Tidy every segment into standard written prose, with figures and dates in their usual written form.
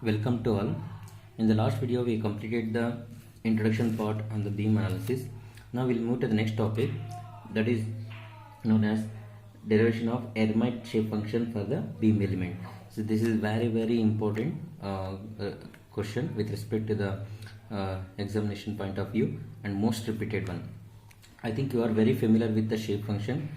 Welcome to all. In the last video we completed the introduction part on the beam analysis. Now we'll move to the next topic, that is known as derivation of Hermite shape function for the beam element. So this is very important question with respect to the examination point of view and most repeated one. I think you are very familiar with the shape function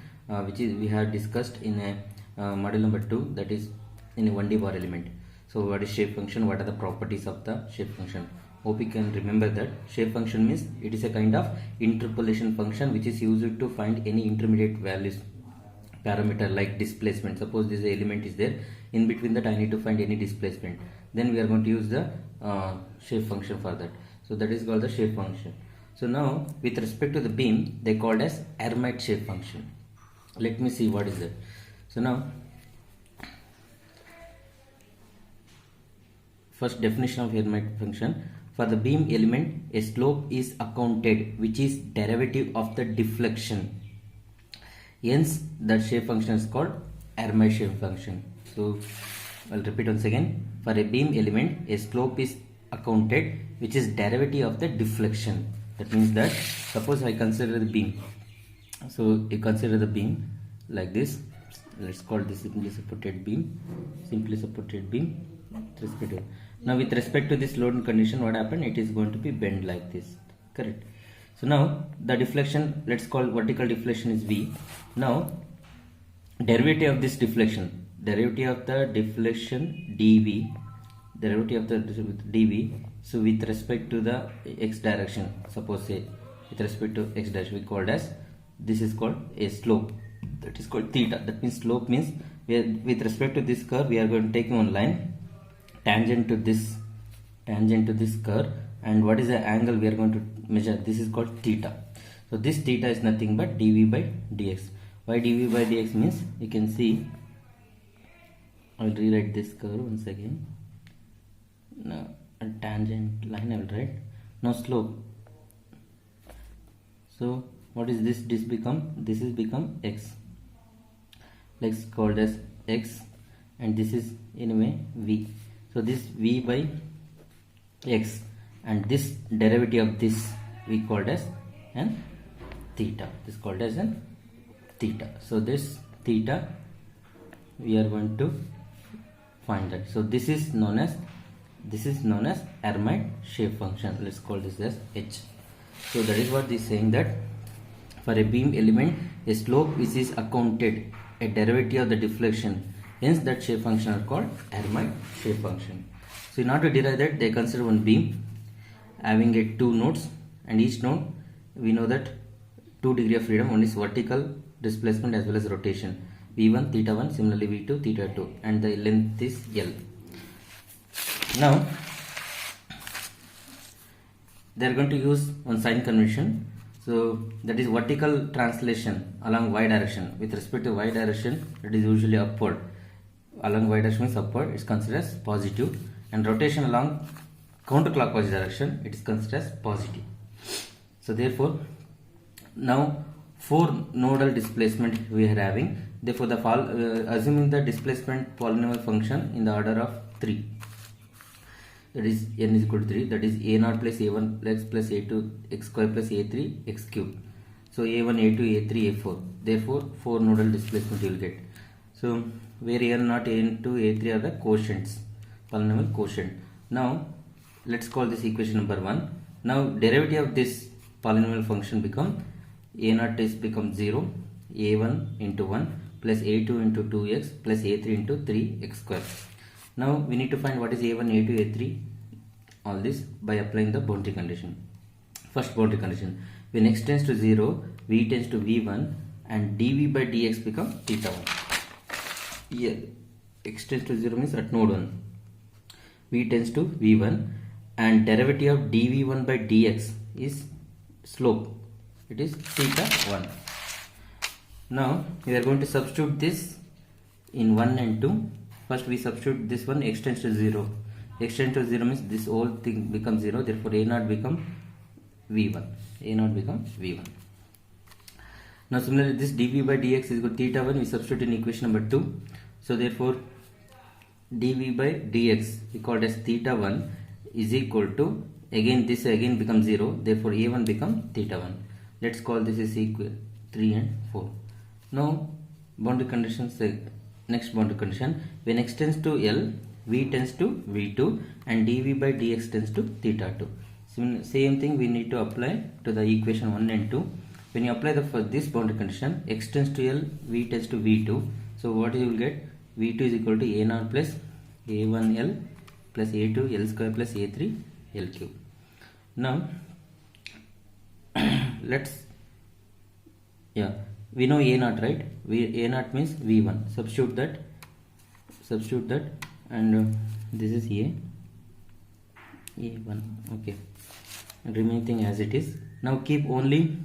which is we have discussed in module number 2, that is in a 1D bar element. So what is shape function? What are the properties of the shape function? Hope you can remember that shape function means it is a kind of interpolation function which is used to find any intermediate values parameter like displacement. Suppose this element is there, in between that I need to find any displacement, then we are going to use the shape function for that. So that is called the shape function. So now with respect to the beam, they called as Hermite shape function. Let me see what is that. So now first definition of Hermite function: for the beam element, a slope is accounted which is derivative of the deflection. Hence, the shape function is called Hermite shape function. So, I'll repeat once again. For a beam element, a slope is accounted which is derivative of the deflection. That means that suppose I consider the beam. So, you consider the beam like this. Let's call this simply supported beam. Simply supported beam. Now with respect to this load condition, what happened? It is going to be bent like this, correct? So now the deflection, let's call vertical deflection is V. Now derivative of this deflection, derivative of the deflection dV, derivative of the dV. So with respect to the x direction, suppose say with respect to x direction, we called as, this is called a slope, that is called theta. That means slope means with respect to this curve we are going to take one line tangent to this curve, and what is the angle we are going to measure? This is called theta. So this theta is nothing but dV by dx. Why dV by dx means, you can see, I will rewrite this curve once again. Now a tangent line I will write. Now slope. So what is this? This is become x. Let's call this x, and this is in a way v. So this v by x, and this derivative of this we called as an theta. This is called as an theta. So this theta we are going to find that. So this is known as Hermite shape function. Let's call this as h. So that is what this is saying, that for a beam element, a slope which is accounted a derivative of the deflection. Hence that shape function are called Hermite shape function. So in order to derive that, they consider one beam having a 2 nodes, and each node we know that 2 degree of freedom. One is vertical displacement as well as rotation, v1 theta 1, similarly v2 theta 2, and the length is L. Now they are going to use one sign convention. So that is vertical translation along y direction. With respect to y direction, it is usually upward. Along y direction means upward, it's considered as positive, and rotation along counterclockwise direction, it is considered as positive. So therefore, now 4 nodal displacement we are having. Therefore, the assuming the displacement polynomial function in the order of 3, that is n is equal to 3, that is a0 plus a1 plus a2 x square plus a3 x cube. So a1, a2, a3, a4. Therefore, 4 nodal displacement you will get. So where a0, a2, a3 are the quotients, polynomial quotient. Now let's call this equation number 1. Now derivative of this polynomial function become a0 is become 0, a1 into 1 plus a2 into 2x plus a3 into 3x square. Now we need to find what is a1, a2, a3, all this by applying the boundary condition. First boundary condition, when x tends to 0, v tends to v1, and dv by dx become theta 1. Here x tends to 0 means at node 1, v tends to v1, and derivative of dv1 by dx is slope, it is theta 1. Now we are going to substitute this in 1 and 2. First we substitute this one, x tends to 0. X tends to 0 means this whole thing becomes 0. Therefore a0 become v1. a0 become v1. Now similarly this dv by dx is equal to theta 1. We substitute in equation number 2. So therefore dv by dx equal as theta 1 is equal to, again this again becomes 0, therefore a1 become theta 1. Let's call this is equal 3 and 4. Now boundary conditions, next boundary condition, when x tends to L, v tends to v2 and dv by dx tends to theta 2. So same thing we need to apply to the equation 1 and 2. When you apply for this boundary condition, x tends to L, v tends to v2. So what you will get, v2 is equal to a0 plus a1L plus a2 L square plus a3 L cube. Now let's, we know a0, right? A0 means v1. Substitute that, and this is a1. Okay, and remaining thing as it is. Now keep only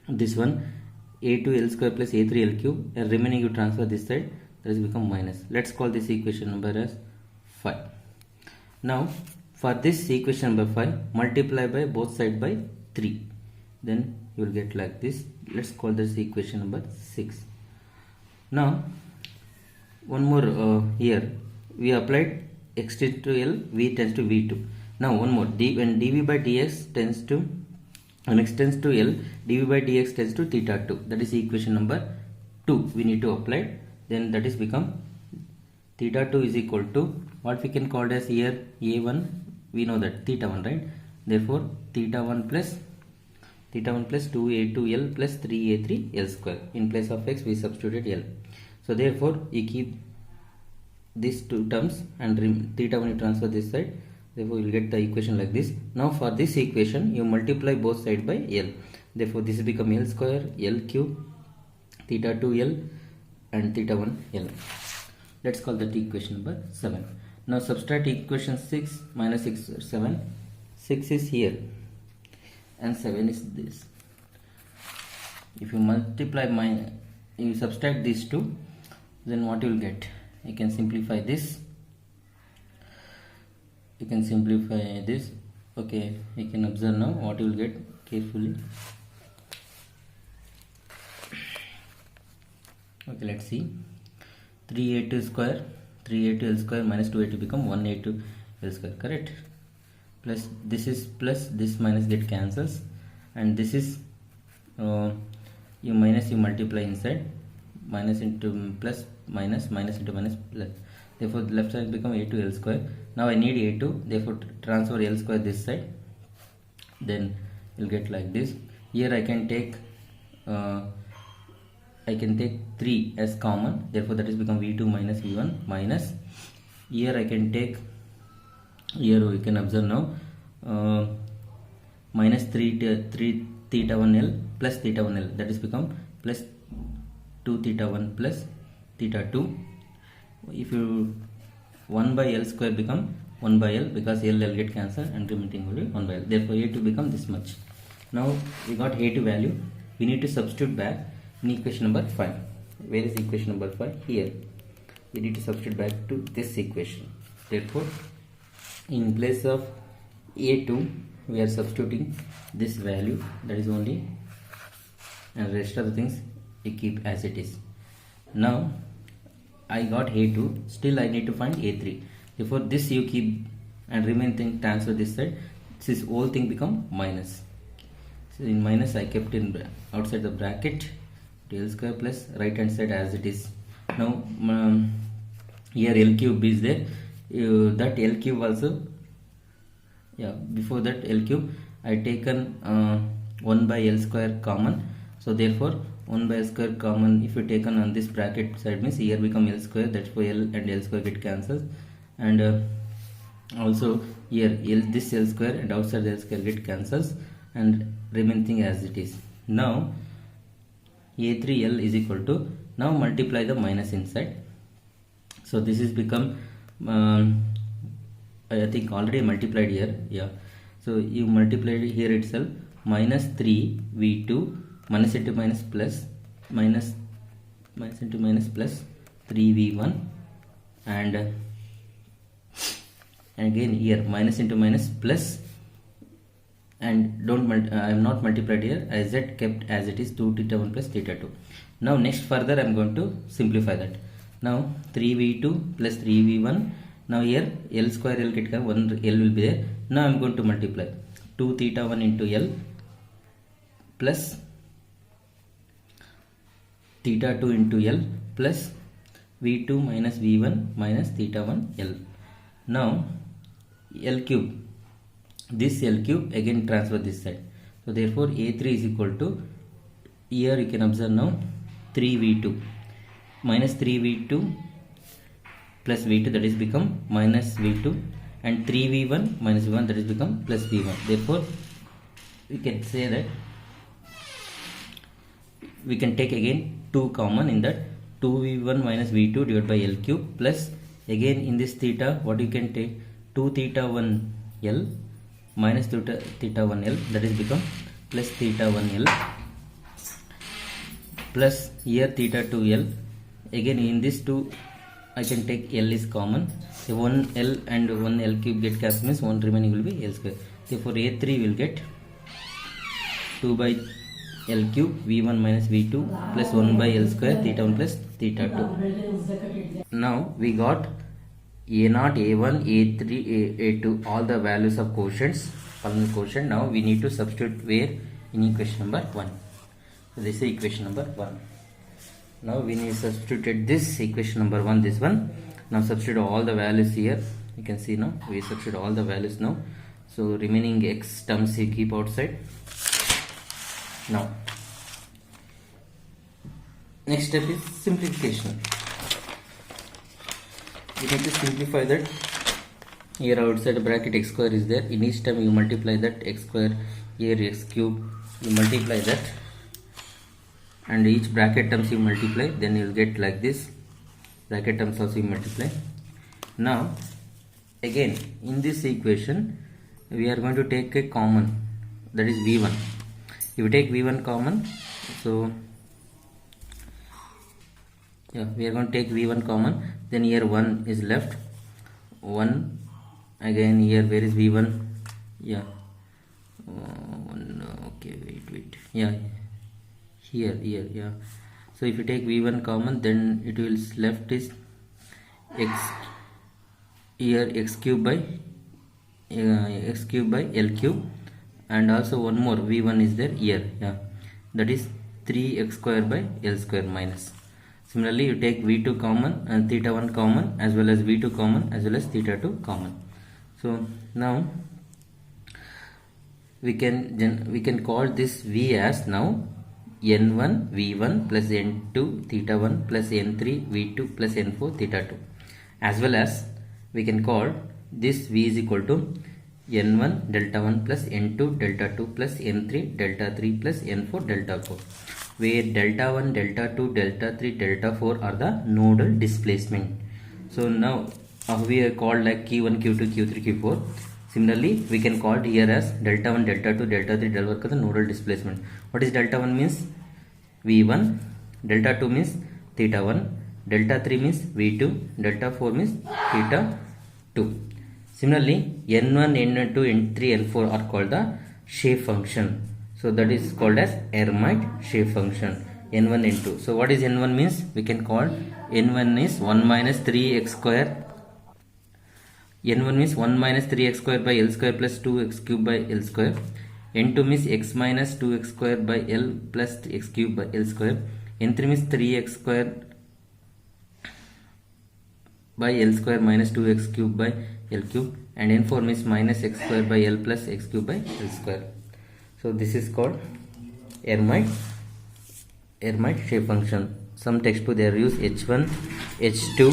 this one, a2 L square plus a3 L cube, and remaining you transfer this side, that has become minus. Let's call this equation number as 5. Now for this equation number 5, multiply by both sides by 3, then you will get like this. Let's call this equation number 6. Now one more, here we applied x tends to L, v tends to v2. Now one more, when dv by dx tends to, when x tends to L, dv by dx tends to theta 2, that is equation number 2 we need to apply. Then that is become theta 2 is equal to what we can call as here a1, we know that theta 1, right? Therefore theta 1 plus 2a2L plus 3a3L square. In place of x we substituted L. So therefore you keep these two terms and theta 1 you transfer this side, therefore you will get the equation like this. Now for this equation you multiply both sides by L, therefore this will become L square L cube theta 2L and theta 1L. Let's call that equation number 7. Now subtract equation 6 minus 6 7. 6 is here and 7 is this. If you multiply you subtract these two, then what you will get? You can simplify this. Okay, you can observe now what you will get carefully. Okay, let's see. 3a2 square, 3a2 L square minus 2a2 become 1a2 L square, correct? Plus this is plus, this minus get cancels, and this is you minus, you multiply inside, minus into plus, minus into minus plus, therefore the left side become a2 L square. Now I need a2, therefore transfer L square this side, then you'll get like this. Here I can take 3 as common, therefore that is become v2 minus v1 minus, here I can take, here we can observe now minus 3 theta 1L plus theta 1L, that is become plus 2 theta 1 plus theta 2. If you 1 by L square become 1 by L, because L get cancelled and remaining only 1 by L, therefore a2 become this much. Now we got a2 value, we need to substitute back in equation number 5. Where is equation number 5? Here. We need to substitute back to this equation. Therefore in place of a2 we are substituting this value, that is only, and rest of the things you keep as it is. Now I got a2, still I need to find a3, therefore this you keep and remain thing transfer this side, this whole thing become minus. So in minus I kept in outside the bracket, L square plus right hand side as it is. Now here L cube is there, that L cube also, before that L cube I taken 1 by L square common, so therefore 1 by L square common, if you taken on this bracket side means here become L square, that's why L and L square get cancelled, and also here this L square and outside the L square get cancels and remain thing as it is. Now a3L is equal to, now multiply the minus inside, so this is become I think already multiplied here, so you multiplied here itself, minus 3 v2 minus into minus plus, minus into minus plus 3 v1, and again here minus into minus plus, and I am not multiplied here, as that kept as it is 2 theta 1 plus theta 2. Now next further I am going to simplify that. Now 3v2 plus 3v1. Now here L square L get 1 L will be there. Now I am going to multiply 2 theta 1 into L plus theta 2 into L plus v2 minus v1 minus theta 1 L. Now L cube, this L cube again transfer this side. So therefore A3 is equal to, here you can observe now 3v2 minus 3v2 plus v2, that is become minus v2, and 3v1 minus v1, that is become plus v1. Therefore we can say that we can take again 2 common in that, 2v1 minus v2 divided by L cube plus again in this theta what you can take 2 theta 1 L minus theta 1 L, that is become plus theta 1 L plus here theta 2 L. Again in this 2 I can take L is common, so 1 L and 1 L cube get cancelled, means 1 remaining will be L square. Therefore A3 will get 2 by L cube v1 minus v2 plus 1 by L square theta 1 plus theta 2. Now we got A0, A1, A3, A2, all the values of quotients, polynomial quotient. Now we need to substitute where? In equation number 1. So this is equation number 1. Now we need to substitute this equation number 1, this one. Now substitute all the values here. You can see now we substitute all the values now. So remaining x terms you keep outside. Now next step is simplification. You need to simplify that. Here outside the bracket x square is there. In each term you multiply that x square, here x cube, you multiply that, and each bracket terms you multiply, then you will get like this. Bracket terms also you multiply. Now again in this equation we are going to take a common, that is v1. If you take v1 common, so yeah, we are going to take v1 common, then here 1 is left, 1 again here, where is v1? Yeah, 1, okay, wait, yeah, here, yeah. So if you take v1 common, then it will left is x, here x cube by L cube, and also one more v1 is there here, yeah, that is 3x square by L square minus. Similarly you take v2 common and theta 1 common, as well as v2 common, as well as theta 2 common. So now we can call this v as now n1 v1 plus n2 theta 1 plus n3 v2 plus n4 theta 2, as well as we can call this v is equal to n1 delta 1 plus n2 delta 2 plus n3 delta 3 plus n4 delta 4, where delta 1 delta 2 delta 3 delta 4 are the nodal displacement. So now we are called like q1 q2 q3 q4. Similarly we can call it here as delta 1 delta 2 delta 3 delta 4 the nodal displacement. What is delta 1 means v1, delta 2 means theta 1, delta 3 means v2, delta 4 means theta 2. Similarly n1 n2 n3 n4 are called the shape function. So that is called as Hermite shape function, n1 n2. So what is n1 means? We can call n1 is 1 minus 3x square. n1 means 1 minus 3x square by L square plus 2x cube by L square. n2 means x minus 2x square by L plus x cube by L square. n3 means 3x square by L square minus 2x cube by L cube, and n4 means minus x square by L plus x cube by L square. So this is called Hermite shape function. Some textbook they use h1, h2,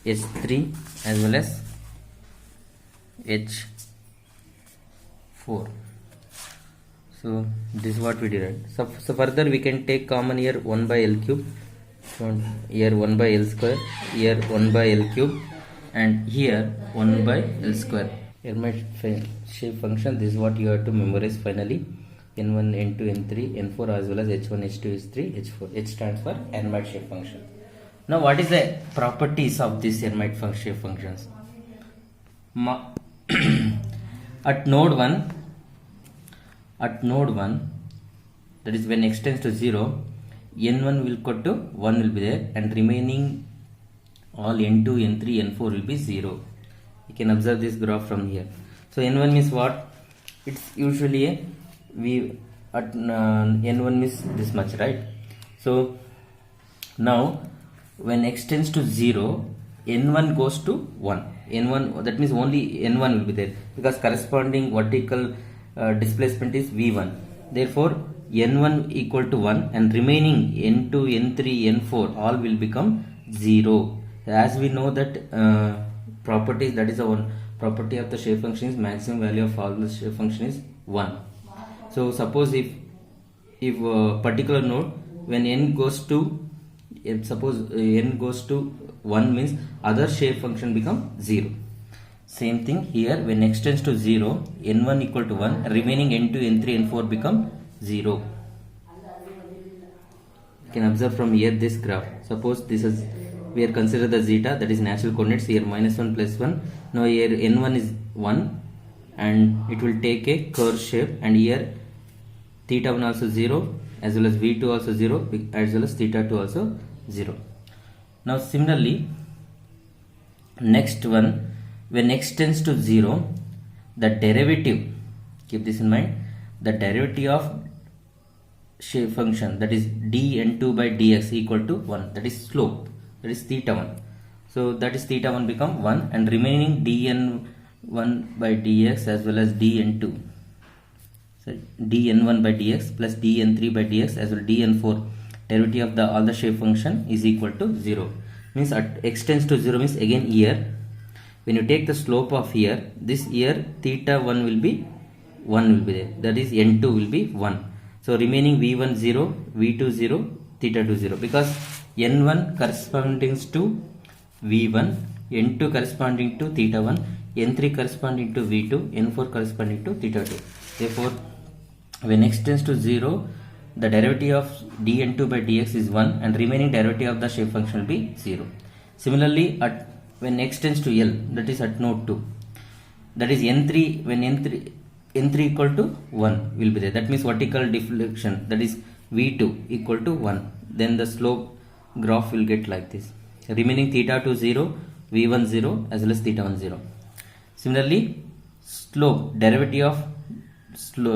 h3 as well as h4. So this is what we did. So further we can take common here 1 by L cube, so here 1 by L square, here 1 by L cube, and here 1 by L square. Hermite shape function, this is what you have to memorize finally. n1 n2 n3 n4 as well as h1 h2 h3 h4. H stands for Hermite shape function. Now what is the properties of this Hermite shape functions? At node 1, that is when x tends to 0, n1 will equal to 1 will be there, and remaining all n2, n3, n4 will be 0. You can observe this graph from here. So n1 means what? It's usually a n1 means this much, right? So now when x tends to 0, n1 goes to 1. n1, that means only n1 will be there, because corresponding vertical displacement is v1. Therefore n1 equal to 1, and remaining n2, n3, n4 all will become 0. As we know that properties, that is the one property of the shape function is maximum value of all the shape function is 1. So suppose if a particular node, when n goes to, suppose n goes to 1 means other shape function become 0. Same thing here, when x tends to 0, n1 equal to 1, remaining n2, n3, n4 become 0. You can observe from here this graph. Suppose this is, we are consider the zeta, that is natural coordinates, here -1 +1. Now here n1 is 1, and it will take a curve shape, and here theta 1 also 0, as well as v2 also 0, as well as theta 2 also 0. Now similarly, next one, when x tends to 0, the derivative, keep this in mind, the derivative of shape function, that is dn2 by dx equal to 1, that is slope, that is theta 1. So that is theta 1 become 1, and remaining dn1 by dx as well as dn2, sorry, dn1 by dx plus dn3 by dx as well as dn4, derivative of the all the shape function is equal to 0. Means at x tends to 0 means again here, when you take the slope of here, this here theta 1 will be 1 will be there, that is n2 will be 1. So remaining v1 0, v2 0, theta 2 0, because n1 corresponding to v1, n2 corresponding to theta 1, n3 corresponding to v2, n4 corresponding to theta 2. Therefore when x tends to 0, the derivative of dn2 by dx is 1, and remaining derivative of the shape function will be 0. Similarly, when x tends to L, that is at node 2, that is n3, when n3 equal to 1 will be there, that means vertical deflection, that is v2 equal to 1, then the slope graph will get like this, remaining theta 2 0, v1 0 as well as theta 1 0. Similarly, slope derivative of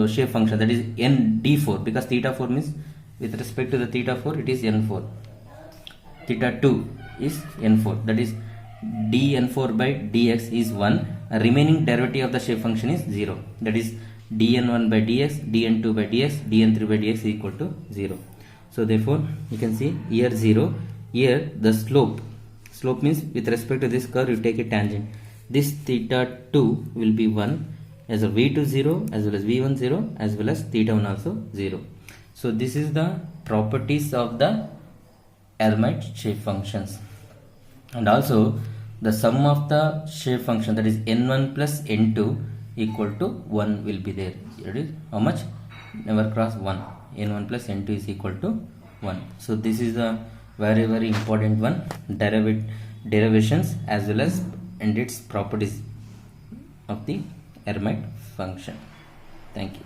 shape function, that is n d4, because theta 4 means with respect to the theta 4 it is n4, theta 2 is n4, that is dn4 by dx is 1, remaining derivative of the shape function is 0, that is dn1 by dx, dn2 by dx, dn3 by dx is equal to 0. So therefore you can see here 0, here the slope means with respect to this curve you take a tangent, this theta 2 will be 1, as a v2 0 as well as v1 0 as well as theta 1 also 0. So this is the properties of the Hermite shape functions. And also the sum of the shape function, that is n1 plus n2 equal to 1 will be there. It is how much? Never cross 1. n1 plus n2 is equal to 1. So this is the very important one, derivations as well as and its properties of the Hermite function. Thank you.